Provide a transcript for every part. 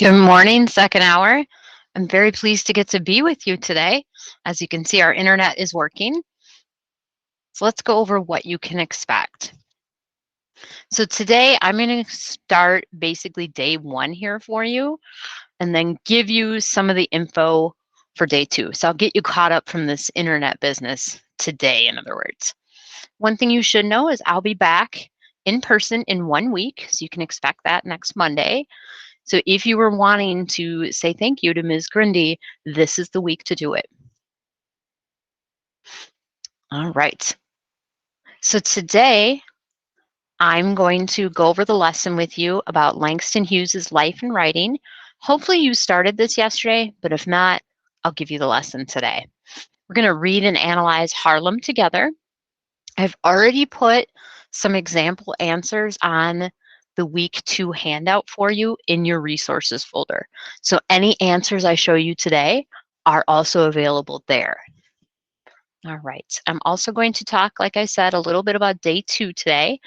Good morning, second hour. I'm very pleased to get to be with you today. As you can see, our internet is working. So let's go over what you can expect. So today I'm going to start basically day one here for you and then give you some of the info for day two. So I'll get you caught up from this internet business today, in other words. One thing you should know is I'll be back in person in 1 week. So you can expect that next Monday. So if you were wanting to say thank you to Ms. Grundy, this is the week to do it. All right. So today, I'm going to go over the lesson with you about Langston Hughes' life and writing. Hopefully you started this yesterday, but if not, I'll give you the lesson today. We're going to read and analyze Harlem together. I've already put some example answers on the week 2 handout for you in your resources folder. So any answers I show you today are also available there. All right, I'm also going to talk, like I said, a little bit about day 2 today.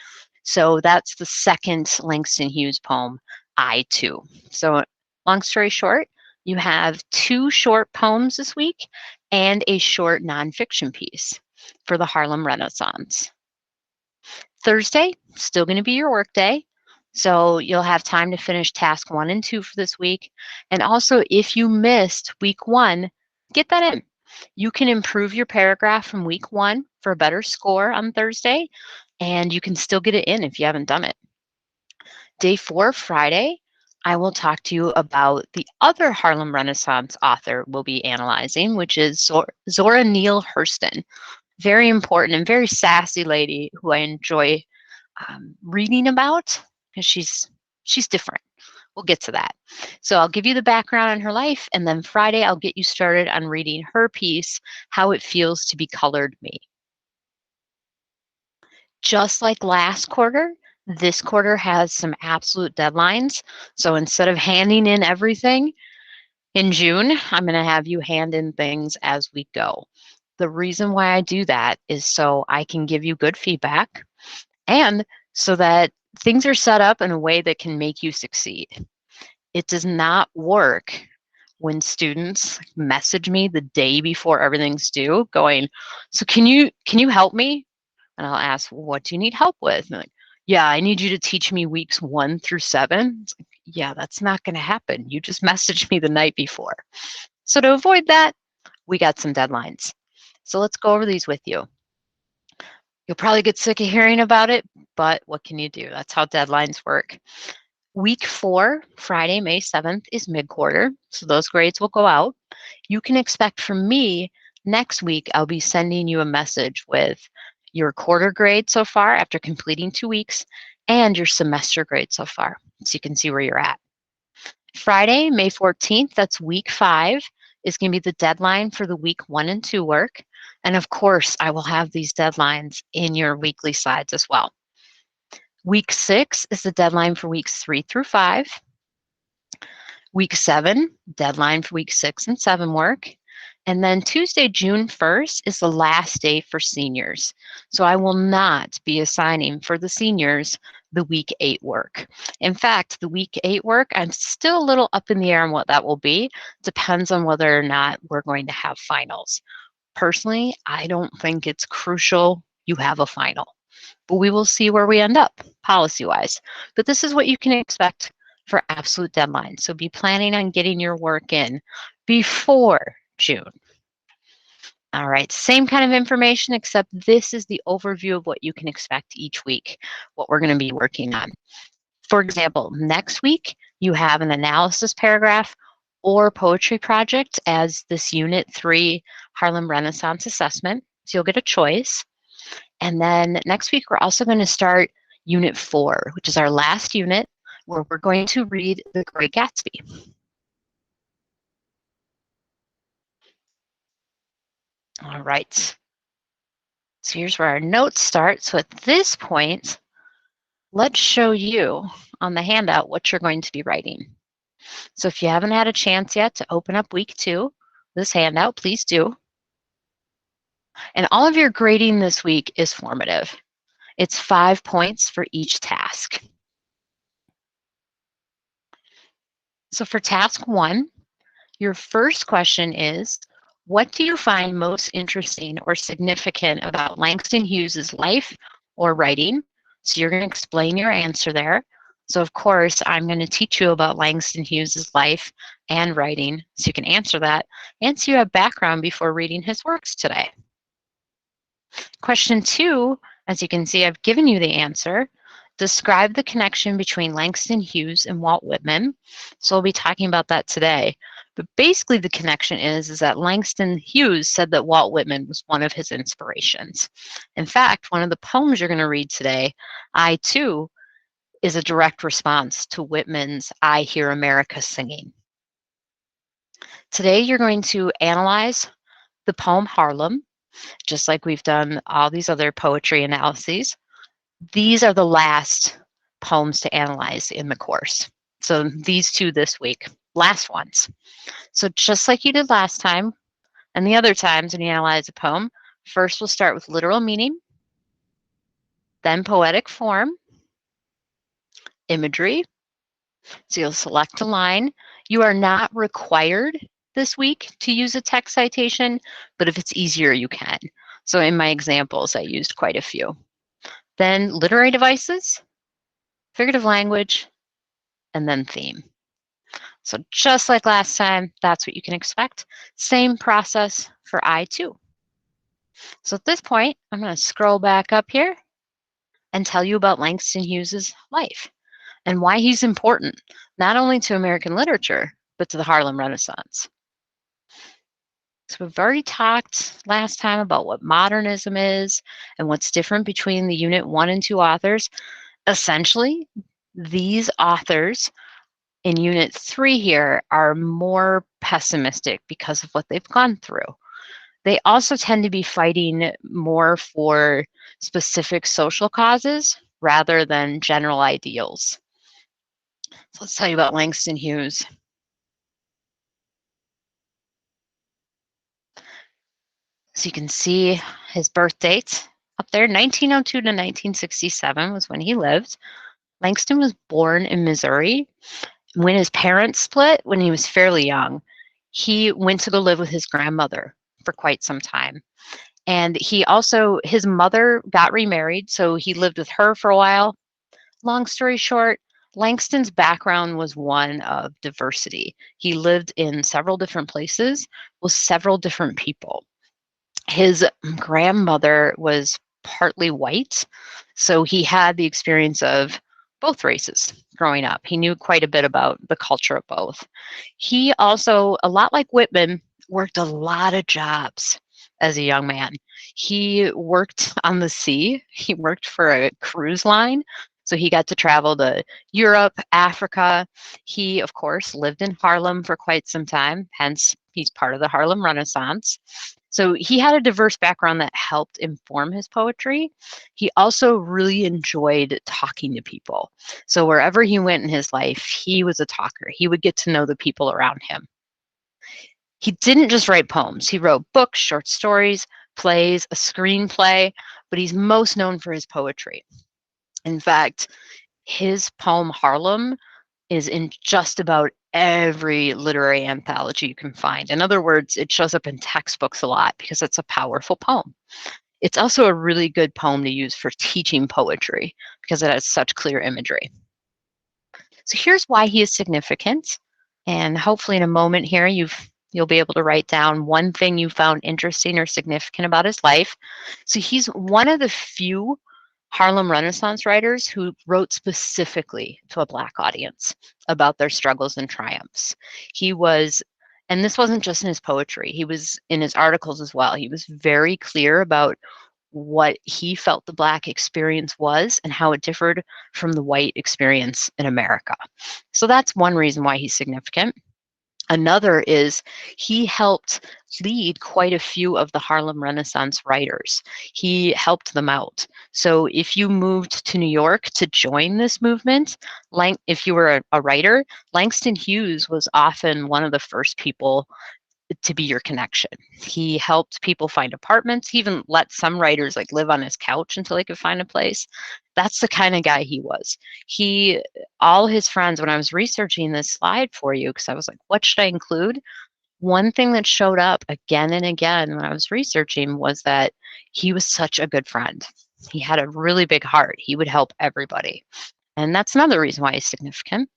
So that's the second Langston Hughes poem, I Too. So long story short, you have 2 short poems this week and a short nonfiction piece for the Harlem Renaissance. Thursday, still going to be your work day. So you'll have time to finish task 1 and 2 for this week. And also, if you missed week 1, get that in. You can improve your paragraph from week 1 for a better score on Thursday, and you can still get it in if you haven't done it. Day 4, Friday, I will talk to you about the other Harlem Renaissance author we'll be analyzing, which is Zora Neale Hurston. Very important and very sassy lady who I enjoy reading about because she's different. We'll get to that. So I'll give you the background on her life, and then Friday I'll get you started on reading her piece, How It Feels to Be Colored Me. Just like last quarter, this quarter has some absolute deadlines. So instead of handing in everything in June, I'm going to have you hand in things as we go. The reason why I do that is so I can give you good feedback and so that things are set up in a way that can make you succeed. It does not work when students message me the day before everything's due going, so can you help me? And I'll ask, what do you need help with? And like, yeah, I need you to teach me weeks 1 through 7. It's like, yeah, that's not going to happen. You just messaged me the night before. So to avoid that, we got some deadlines. So let's go over these with you. You'll probably get sick of hearing about it, but what can you do? That's how deadlines work. Week 4, Friday, May 7th, is mid-quarter, so those grades will go out. You can expect from me next week, I'll be sending you a message with your quarter grade so far after completing 2 weeks and your semester grade so far, so you can see where you're at. Friday, May 14th, that's week 5, is going to be the deadline for the week 1 and 2 work. And of course, I will have these deadlines in your weekly slides as well. Week 6 is the deadline for weeks 3 through 5. Week 7, deadline for week 6 and 7 work. And then Tuesday, June 1st is the last day for seniors. So I will not be assigning for the seniors the week 8 work. In fact, the week 8 work, I'm still a little up in the air on what that will be. Depends on whether or not we're going to have finals. Personally, I don't think it's crucial you have a final, but we will see where we end up policy-wise. But this is what you can expect for absolute deadlines. So be planning on getting your work in before June. All right, same kind of information, except this is the overview of what you can expect each week, what we're going to be working on. For example, next week, you have an analysis paragraph or poetry project as this Unit 3 Harlem Renaissance assessment. So you'll get a choice. And then next week, we're also going to start Unit 4, which is our last unit, where we're going to read The Great Gatsby. All right. So here's where our notes start. So at this point, let's show you on the handout what you're going to be writing. So if you haven't had a chance yet to open up week 2, this handout, please do. And all of your grading this week is formative. It's 5 points for each task. So for task 1, your first question is, what do you find most interesting or significant about Langston Hughes's life or writing? So you're going to explain your answer there. So of course, I'm going to teach you about Langston Hughes's life and writing so you can answer that and so you have background before reading his works today. Question 2, as you can see, I've given you the answer. Describe the connection between Langston Hughes and Walt Whitman. So we'll be talking about that today. But basically the connection is that Langston Hughes said that Walt Whitman was one of his inspirations. In fact, one of the poems you're going to read today, I Too, is a direct response to Whitman's I Hear America Singing. Today you're going to analyze the poem Harlem, just like we've done all these other poetry analyses. These are the last poems to analyze in the course. So these 2 this week, last ones. So just like you did last time and the other times when you analyze a poem, first we'll start with literal meaning, then poetic form, imagery. So you'll select a line. You are not required this week to use a text citation, but if it's easier, you can. So in my examples, I used quite a few. Then literary devices, figurative language, and then theme. So just like last time, that's what you can expect. Same process for I Too. So at this point, I'm going to scroll back up here and tell you about Langston Hughes's life and why he's important, not only to American literature, but to the Harlem Renaissance. So we've already talked last time about what modernism is and what's different between the Unit 1 and 2 authors. Essentially, these authors in Unit 3 here are more pessimistic because of what they've gone through. They also tend to be fighting more for specific social causes rather than general ideals. So let's tell you about Langston Hughes. So you can see his birth dates up there. 1902 to 1967 was when he lived. Langston was born in Missouri. When his parents split, when he was fairly young, he went to go live with his grandmother for quite some time. And his mother got remarried, so he lived with her for a while. Long story short, Langston's background was one of diversity. He lived in several different places with several different people. His grandmother was partly white, so he had the experience of both races growing up. He knew quite a bit about the culture of both. He also, a lot like Whitman, worked a lot of jobs as a young man. He worked on the sea. He worked for a cruise line. So he got to travel to Europe, Africa. He, of course, lived in Harlem for quite some time. Hence, he's part of the Harlem Renaissance. So he had a diverse background that helped inform his poetry. He also really enjoyed talking to people. So wherever he went in his life, he was a talker. He would get to know the people around him. He didn't just write poems. He wrote books, short stories, plays, a screenplay, but he's most known for his poetry. In fact, his poem Harlem is in just about every literary anthology you can find. In other words, it shows up in textbooks a lot because it's a powerful poem. It's also a really good poem to use for teaching poetry because it has such clear imagery. So here's why he is significant. And hopefully in a moment here, you'll be able to write down one thing you found interesting or significant about his life. So he's one of the few Harlem Renaissance writers who wrote specifically to a Black audience about their struggles and triumphs. And this wasn't just in his poetry, he was in his articles as well. He was very clear about what he felt the Black experience was and how it differed from the white experience in America. So that's one reason why he's significant. Another is he helped lead quite a few of the Harlem Renaissance writers. He helped them out. So if you moved to New York to join this movement, if you were a writer, Langston Hughes was often one of the first people to be your connection. He helped people find apartments. He even let some writers like live on his couch until he could find a place. That's the kind of guy he was. All his friends, when I was researching this slide for you, because I was like, what should I include? One thing that showed up again and again when I was researching was that he was such a good friend. He had a really big heart. He would help everybody. And that's another reason why he's significant.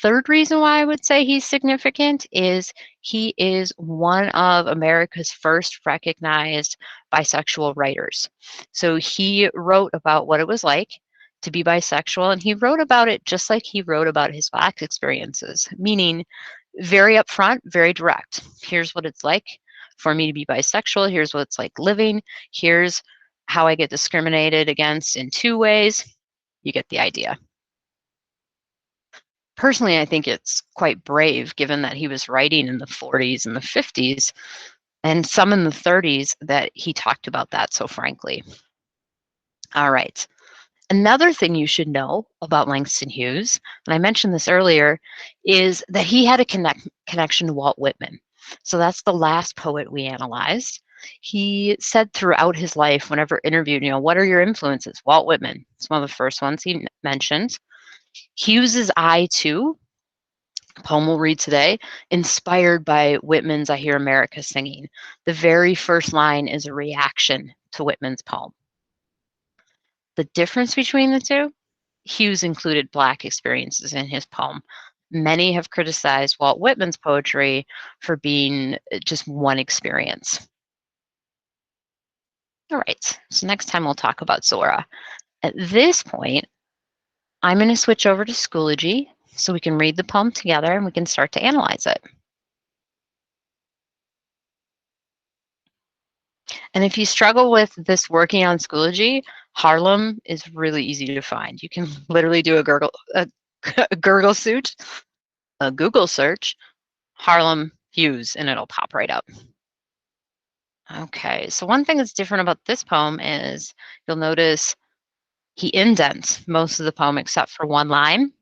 Third reason why I would say he's significant is he is one of America's first recognized bisexual writers. So he wrote about what it was like to be bisexual, and he wrote about it just like he wrote about his Black experiences, meaning very upfront, very direct. Here's what it's like for me to be bisexual. Here's what it's like living. Here's how I get discriminated against in 2 ways. You get the idea. Personally, I think it's quite brave given that he was writing in the 40s and the 50s and some in the 30s that he talked about that so frankly. All right. Another thing you should know about Langston Hughes, and I mentioned this earlier, is that he had a connection to Walt Whitman. So that's the last poet we analyzed. He said throughout his life, whenever interviewed, what are your influences? Walt Whitman. It's one of the first ones he mentioned. Hughes's I Too poem we'll read today, inspired by Whitman's I Hear America Singing. The very first line is a reaction to Whitman's poem. The difference between the two, Hughes included Black experiences in his poem. Many have criticized Walt Whitman's poetry for being just one experience. All right, so next time we'll talk about Zora. At this point, I'm going to switch over to Schoology so we can read the poem together and we can start to analyze it. And if you struggle with this working on Schoology, Harlem is really easy to find. You can literally do a Google search, Harlem Hughes, and it'll pop right up. Okay, so one thing that's different about this poem is you'll notice he indents most of the poem except for one line.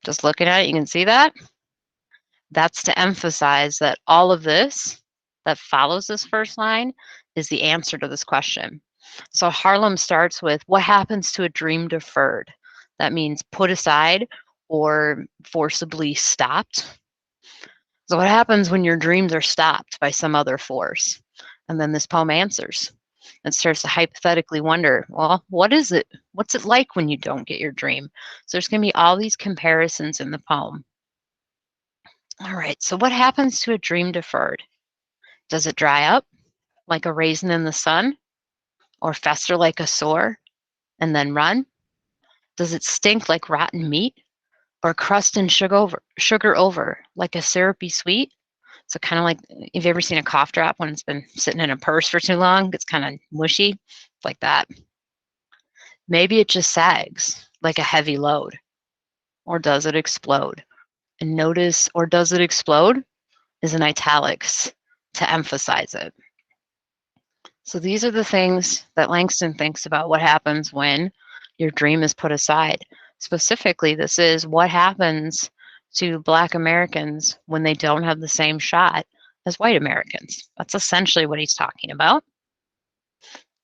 Just looking at it, you can see that. That's to emphasize that all of this that follows this first line is the answer to this question. So Harlem starts with, what happens to a dream deferred? That means put aside or forcibly stopped. So what happens when your dreams are stopped by some other force? And then this poem answers. It starts to hypothetically wonder, well, what is it? What's it like when you don't get your dream? So there's going to be all these comparisons in the poem. All right, so what happens to a dream deferred? Does it dry up like a raisin in the sun, or fester like a sore and then run? Does it stink like rotten meat, or crust and sugar over like a syrupy sweet? So kind of like, have you ever seen a cough drop when it's been sitting in a purse for too long? It's kind of mushy, like that. Maybe it just sags like a heavy load, or does it explode? And notice, or does it explode, is in italics to emphasize it. So these are the things that Langston thinks about what happens when your dream is put aside. Specifically, this is what happens to Black Americans when they don't have the same shot as white Americans. That's essentially what he's talking about.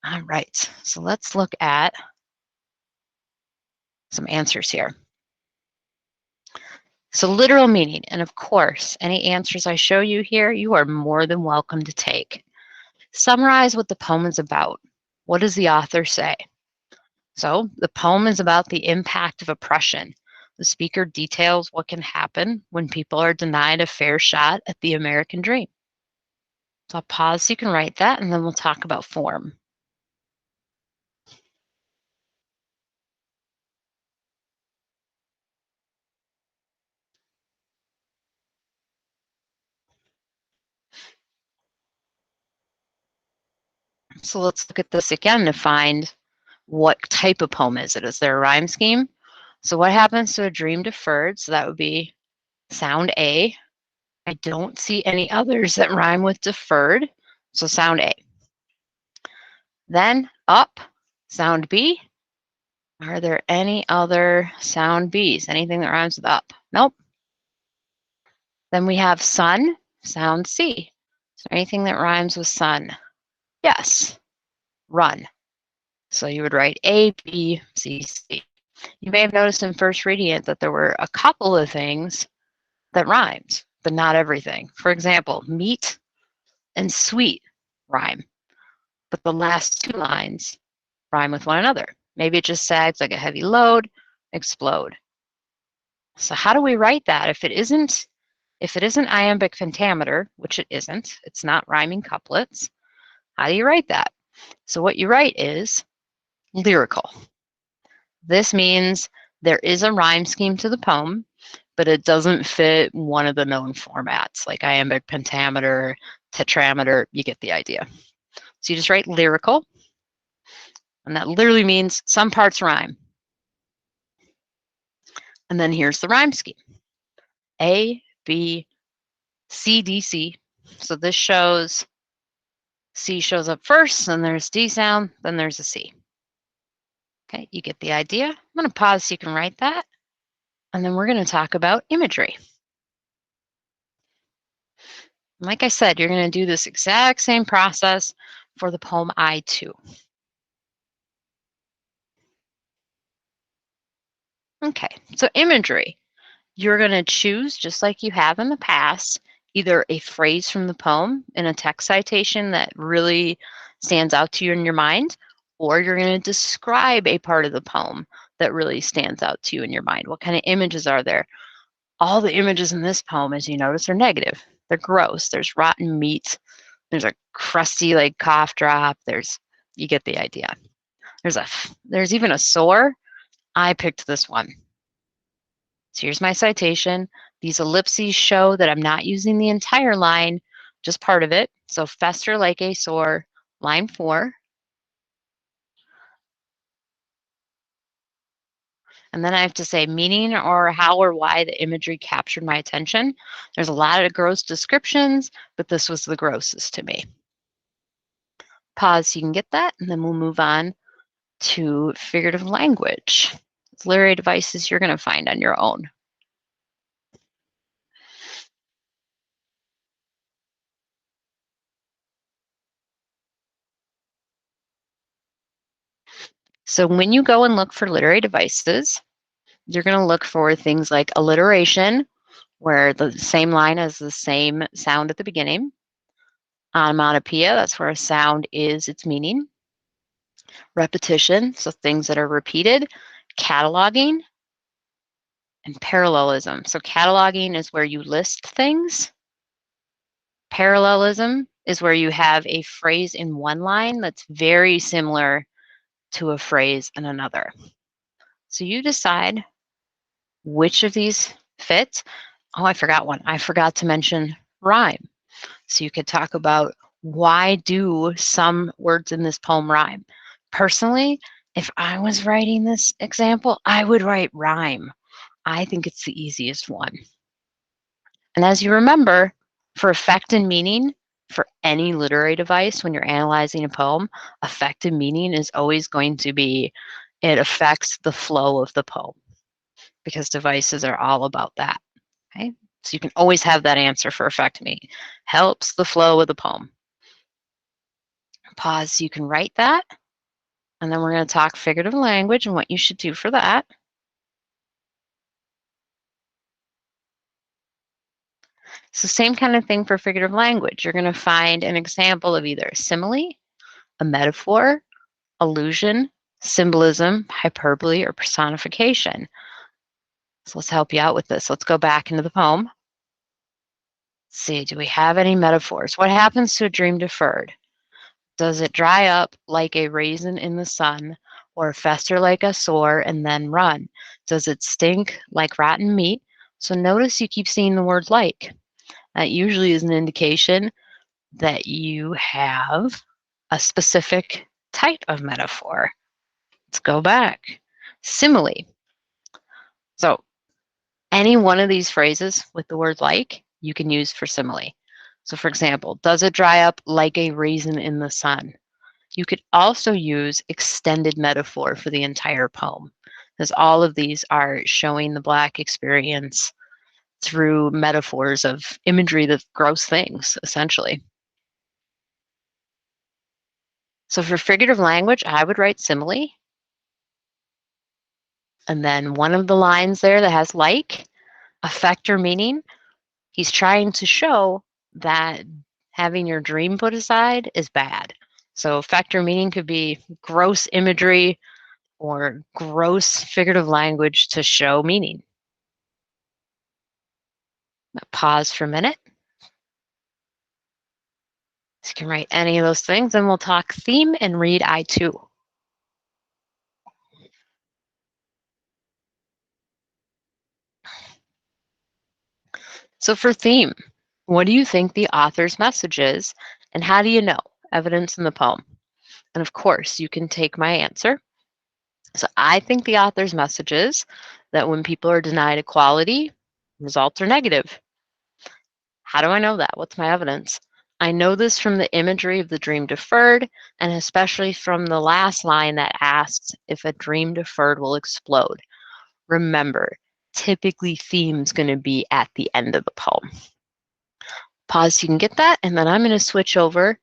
All right, so let's look at some answers here. So literal meaning, and of course, any answers I show you here, you are more than welcome to take. Summarize what the poem is about. What does the author say? So the poem is about the impact of oppression. The speaker details what can happen when people are denied a fair shot at the American dream. So I'll pause so you can write that, and then we'll talk about form. So let's look at this again to find what type of poem is it. Is there a rhyme scheme? So what happens to a dream deferred? So that would be sound A. I don't see any others that rhyme with deferred, so sound A. Then up, sound B. Are there any other sound Bs? Anything that rhymes with up? Nope. Then we have sun. Sound C. Is there anything that rhymes with sun? Yes. Run. So you would write A, B, C, C. You may have noticed in first reading it that there were a couple of things that rhymed, but not everything. For example, meat and sweet rhyme, but the last two lines rhyme with one another. Maybe it just sags like a heavy load, explode. So how do we write that? If it isn't iambic pentameter, which it isn't, it's not rhyming couplets, how do you write that? So what you write is lyrical. This means there is a rhyme scheme to the poem, but it doesn't fit one of the known formats like iambic pentameter, tetrameter. You get the idea. So you just write lyrical, and that literally means some parts rhyme. And then here's the rhyme scheme. A, B, C, D, C. So this shows C shows up first, then there's D sound, then there's a C. Okay, you get the idea. I'm going to pause so you can write that. And then we're going to talk about imagery. Like I said, you're going to do this exact same process for the poem I Too. Okay, so imagery. You're going to choose, just like you have in the past, either a phrase from the poem in a text citation that really stands out to you in your mind, or you're going to describe a part of the poem that really stands out to you in your mind. What kind of images are there? All the images in this poem, as you notice, are negative. They're gross. There's rotten meat. There's a crusty like cough drop. You get the idea. There's even a sore. I picked this one. So here's my citation. These ellipses show that I'm not using the entire line, just part of it. So fester like a sore, line 4. And then I have to say meaning or how or why the imagery captured my attention. There's a lot of gross descriptions, but this was the grossest to me. Pause so you can get that, and then we'll move on to figurative language. Literary devices you're going to find on your own. So when you go and look for literary devices, you're going to look for things like alliteration, where the same line has the same sound at the beginning. Onomatopoeia, that's where a sound is its meaning. Repetition, so things that are repeated. Cataloging, and parallelism. So cataloging is where you list things. Parallelism is where you have a phrase in one line that's very similar to a phrase in another. So you decide which of these fits. Oh, I forgot one. I forgot to mention rhyme. So you could talk about why do some words in this poem rhyme. Personally, if I was writing this example, I would write rhyme. I think it's the easiest one. And as you remember, for effect and meaning, for any literary device, when you're analyzing a poem, effect and meaning is always going to be, it affects the flow of the poem, because devices are all about that. Okay, so you can always have that answer for effect and meaning. Helps the flow of the poem. Pause so you can write that. And then we're going to talk figurative language and what you should do for that. So same kind of thing for figurative language. You're going to find an example of either a simile, a metaphor, allusion, symbolism, hyperbole, or personification. So let's help you out with this. Let's go back into the poem. Let's see, do we have any metaphors? What happens to a dream deferred? Does it dry up like a raisin in the sun, or fester like a sore and then run? Does it stink like rotten meat? So notice you keep seeing the word like. That usually is an indication that you have a specific type of metaphor. Let's go back. Simile. So any one of these phrases with the word like, you can use for simile. So for example, does it dry up like a raisin in the sun? You could also use extended metaphor for the entire poem, because all of these are showing the Black experience through metaphors of imagery of gross things, essentially. So for figurative language, I would write simile. And then one of the lines there that has like, effect or meaning, he's trying to show that having your dream put aside is bad. So effect or meaning could be gross imagery or gross figurative language to show meaning. Now pause for a minute. So you can write any of those things, and we'll talk theme and read I2. So for theme, what do you think the author's message is, and how do you know? Evidence in the poem. And of course, you can take my answer. So I think the author's message is that when people are denied equality, results are negative. How do I know that? What's my evidence? I know this from the imagery of the dream deferred, and especially from the last line that asks if a dream deferred will explode. Remember, typically theme's going to be at the end of the poem. Pause so you can get that, and then I'm going to switch over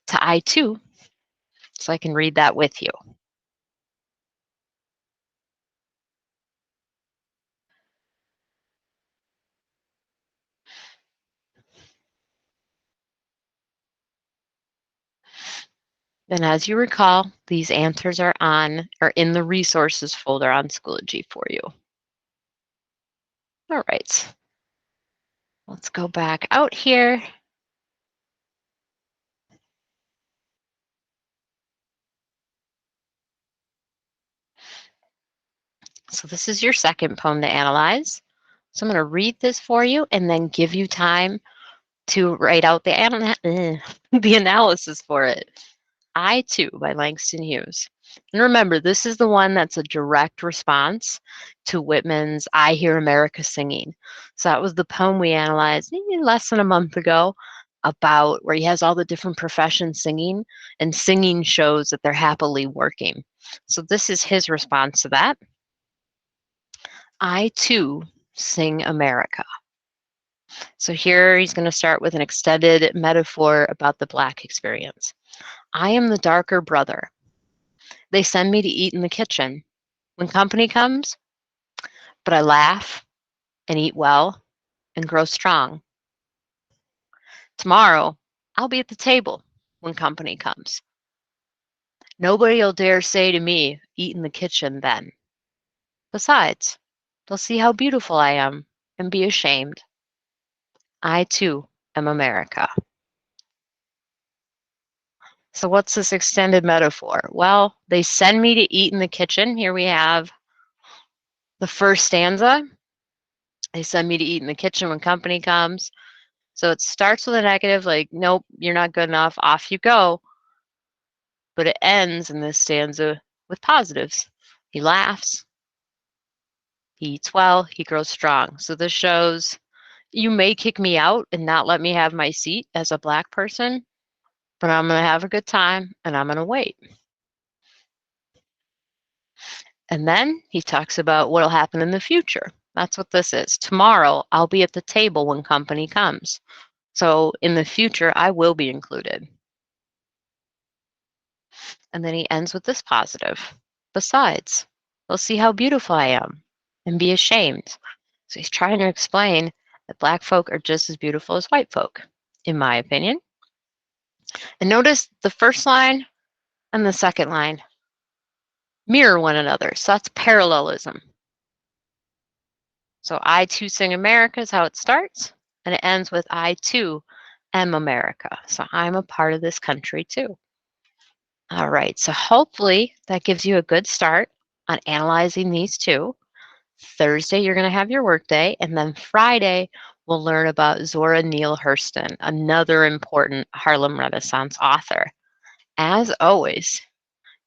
to I2 so I can read that with you. And as you recall, these answers are in the resources folder on Schoology for you. All right, let's go back out here. So this is your second poem to analyze. So I'm going to read this for you and then give you time to write out the analysis for it. I2 by Langston Hughes. And remember, this is the one that's a direct response to Whitman's I Hear America Singing. So that was the poem we analyzed maybe less than a month ago about where he has all the different professions singing, and singing shows that they're happily working. So this is his response to that. I too sing America. So here he's going to start with an extended metaphor about the Black experience. I am the darker brother. They send me to eat in the kitchen when company comes, but I laugh and eat well and grow strong. Tomorrow, I'll be at the table when company comes. Nobody'll dare say to me, eat in the kitchen then. Besides, they'll see how beautiful I am and be ashamed. I too am America. So what's this extended metaphor? Well, they send me to eat in the kitchen. Here we have the first stanza. They send me to eat in the kitchen when company comes. So it starts with a negative, like, nope, you're not good enough, off you go. But it ends in this stanza with positives. He laughs, he eats well, he grows strong. So this shows you may kick me out and not let me have my seat as a Black person, but I'm going to have a good time and I'm going to wait. And then he talks about what'll happen in the future. That's what this is. Tomorrow, I'll be at the table when company comes. So in the future, I will be included. And then he ends with this positive. Besides, they'll see how beautiful I am and be ashamed. So he's trying to explain that Black folk are just as beautiful as white folk, in my opinion. And notice the first line and the second line mirror one another. So that's parallelism. So I too sing America is how it starts, and it ends with I too am America. So I'm a part of this country too. All right, so hopefully that gives you a good start on analyzing these two. Thursday, you're going to have your workday, and then Friday, we'll learn about Zora Neale Hurston, another important Harlem Renaissance author. As always,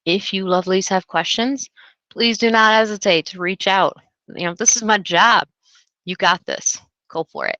if you lovelies have questions, please do not hesitate to reach out. This is my job. You got this. Go for it.